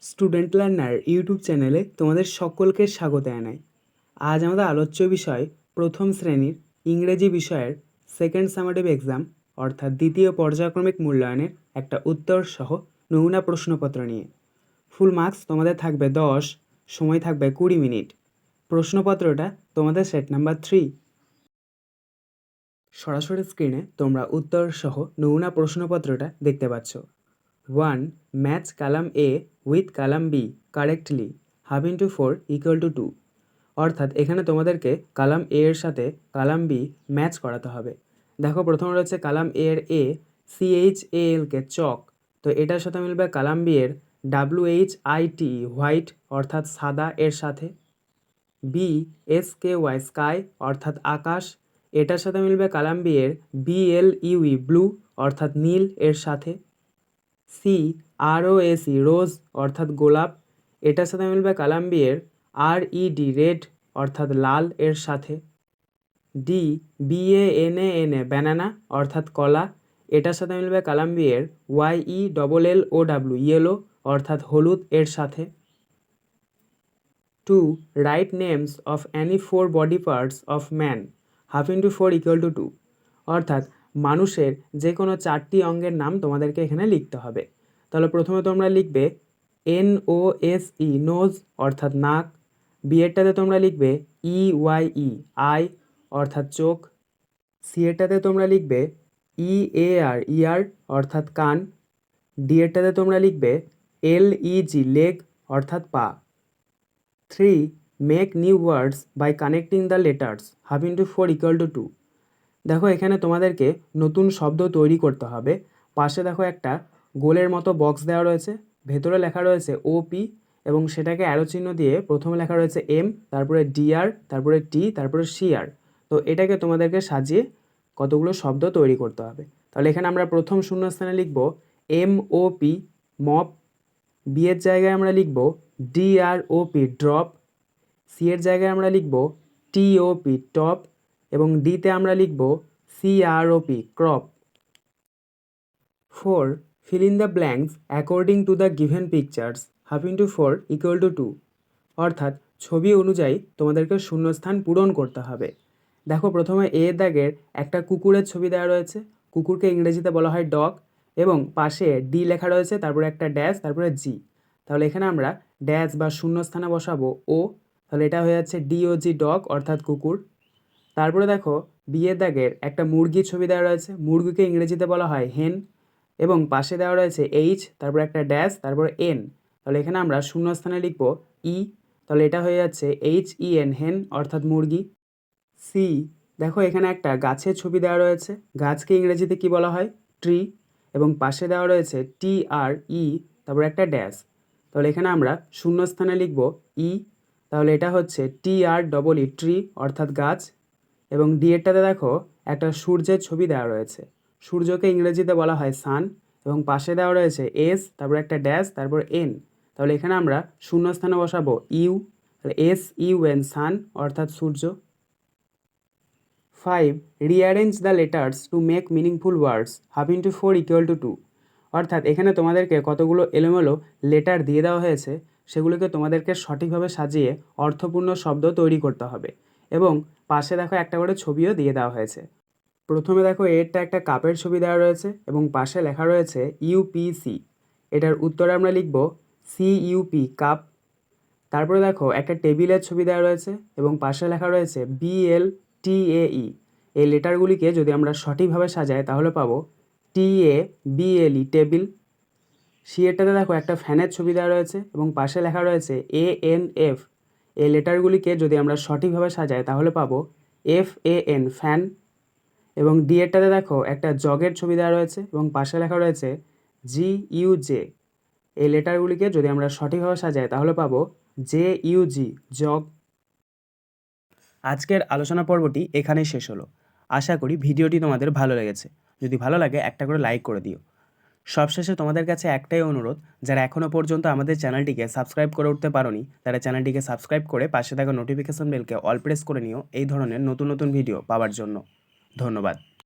Student learner YouTube চ্যানেলে তোমাদের সকলকে স্বাগত জানাই। আজ আমাদের আলোচ্য বিষয় প্রথম শ্রেণীর ইংরেজি বিষয়ের সেকেন্ড সামেটিভ এক্সাম অর্থাৎ দ্বিতীয় পর্যায়ক্রমিক মূল্যায়নের একটা উত্তর সহ নমুনা প্রশ্নপত্র নিয়ে। ফুল মার্কস তোমাদের থাকবে 10, সময় থাকবে 20 মিনিট। প্রশ্নপত্রটা তোমাদের সেট নাম্বার 3। সরাসরি স্ক্রিনে তোমরা উত্তর সহ নমুনা প্রশ্নপত্রটা দেখতে পাচ্ছ। 1. Match column A with column B correctly. Half into 4 equal to 2. অর্থাৎ এখানে তোমাদেরকে কালাম এ এর সাথে কালাম বি ম্যাচ করাতে হবে। দেখো প্রথমে রয়েছে কালাম এ এর এ CHAL কে চক, তো এটার সাথে মিলবে কালাম বি এর WHIT হোয়াইট অর্থাৎ সাদা এর সাথে। BSKY স্কাই অর্থাৎ আকাশ, এটার সাথে মিলবে কালাম বি এর BLUE ব্লু অর্থাৎ নীল এর সাথে। CROAC রোজ অর্থাৎ গোলাপ, এটার সাথে মিলবে কালাম বি এর RED রেড অর্থাৎ লাল এর সাথে। BANANA ব্যানানা অর্থাৎ কলা, এটার সাথে মিলবে কালাম বি এর YELLOW ইয়েলো অর্থাৎ হলুদ এর সাথে। 2. Write names of any 4 body parts of man. Half into 4 equal to 2. অর্থাৎ মানুষের যে কোনো 4টি অঙ্গের নাম তোমাদেরকে এখানে লিখতে হবে। তাহলে প্রথমে তোমরা লিখবে NOSE নোজ অর্থাৎ নাক। বি এরটাতে তোমরা লিখবে EYE আই অর্থাৎ চোখ। সি এরটাতে তোমরা লিখবে EAR ইয়ার অর্থাৎ কান। ডি এরটাতে তোমরা লিখবে LEG লেগ অর্থাৎ পা। 3. Make new words by connecting the letters. Half into 4 equal to 2. দেখো এখানে তোমাদেরকে নতুন শব্দ তৈরি করতে হবে। পাশে দেখো একটা গোলের মতো বক্স দেওয়া রয়েছে, ভেতরে লেখা রয়েছে OP এবং সেটাকে অ্যারো চিহ্ন দিয়ে প্রথমে লেখা রয়েছে M, তারপরে DR, তারপরে T, তারপরে CR। তো এটাকে তোমাদেরকে সাজিয়ে কতগুলো শব্দ তৈরি করতে হবে। তাহলে এখানে আমরা প্রথম শূন্যস্থানে লিখব MOP মপ। বি এর জায়গায় আমরা লিখব DROP ড্রপ। সি এর জায়গায় আমরা লিখব TOP টপ এবং ডিতে আমরা লিখব CROP crop. 4. Fill in the blanks according to the given pictures. Half into 4 equal to 2. অর্থাৎ ছবি অনুযায়ী তোমাদেরকে শূন্যস্থান পূরণ করতে হবে। দেখো প্রথমে এ দাগের একটা কুকুরের ছবি দেওয়া রয়েছে, কুকুরকে ইংরেজিতে বলা হয় ডগ, এবং পাশে ডি লেখা রয়েছে, তারপরে একটা ড্যাশ, তারপরে জি। তাহলে এখানে আমরা ড্যাশ বা শূন্যস্থানে বসাবো ও, তাহলে এটা হয়ে যাচ্ছে DOG ডগ অর্থাৎ কুকুর। তারপরে দেখো বিয়ের দাগের একটা মুরগির ছবি দেওয়া রয়েছে, মুরগিকে ইংরেজিতে বলা হয় হেন, এবং পাশে দেওয়া রয়েছে এইচ, তারপর একটা ড্যাশ, তারপর এন। তাহলে এখানে আমরা শূন্যস্থানে লিখব ই, তাহলে এটা হয়ে যাচ্ছে HEN হেন অর্থাৎ মুরগি। সি, দেখো এখানে একটা গাছের ছবি দেওয়া রয়েছে, গাছকে ইংরেজিতে কি বলা হয় ট্রি, এবং পাশে দেওয়া রয়েছে TRE, তারপর একটা ড্যাশ। তাহলে এখানে আমরা শূন্যস্থানে লিখব ই, তাহলে এটা হচ্ছে TREE ট্রি অর্থাৎ গাছ। এবং ডি এরটাতে দেখো একটা সূর্যের ছবি দেওয়া রয়েছে, সূর্যকে ইংরেজিতে বলা হয় সান, এবং পাশে দেওয়া রয়েছে এস, তারপর একটা ড্যাশ, তারপর এন। তাহলে এখানে আমরা শূন্যস্থানে বসাবো ইউ, তাহলে SUN সান অর্থাৎ সূর্য। 5. Rearrange the letters to make meaningful words. Half into 4 equal to 2. অর্থাৎ এখানে তোমাদেরকে কতগুলো এলোমেলো লেটার দিয়ে দেওয়া হয়েছে, সেগুলোকে তোমাদেরকে সঠিকভাবে সাজিয়ে অর্থপূর্ণ শব্দ তৈরি করতে হবে। এবং পাশে দেখো একটা করে ছবিও দিয়ে দেওয়া হয়েছে। প্রথমে দেখো এরটা একটা কাপের ছবি দেওয়া রয়েছে এবং পাশে লেখা রয়েছে UPC, এটার উত্তরে আমরা লিখব CUP কাপ। তারপরে দেখো একটা টেবিলের ছবি দেওয়া রয়েছে এবং পাশে লেখা রয়েছে BLTAE, এই লেটারগুলিকে যদি আমরা সঠিকভাবে সাজাই তাহলে পাবো TABLE টেবিল। সি এরটাতে দেখো একটা ফ্যানের ছবি দেওয়া রয়েছে এবং পাশে লেখা রয়েছে ANF, এই লেটারগুলিকে যদি আমরা সঠিকভাবে সাজাই তাহলে পাবো FAN ফ্যান। এবং ডি এরটাতে দেখো একটা জগের ছবি দেওয়া রয়েছে এবং পাশে লেখা রয়েছে GUJ, এই লেটারগুলিকে যদি আমরা সঠিকভাবে সাজাই তাহলে পাবো JUG জগ। আজকের আলোচনা পর্বটি এখানেই শেষ হলো। আশা করি ভিডিওটি তোমাদের ভালো লেগেছে। যদি ভালো লাগে একটা করে লাইক করে দিও। সবশেষে তোমাদের কাছে একটাই অনুরোধ, যারা এখনও পর্যন্ত আমাদের চ্যানেলটিকে সাবস্ক্রাইব করে উঠতে পারোনি তারা চ্যানেলটিকে সাবস্ক্রাইব করে পাশে থাকা নোটিফিকেশন বেলকে অল প্রেস করে নিও এই ধরনের নতুন নতুন ভিডিও পাওয়ার জন্য। ধন্যবাদ।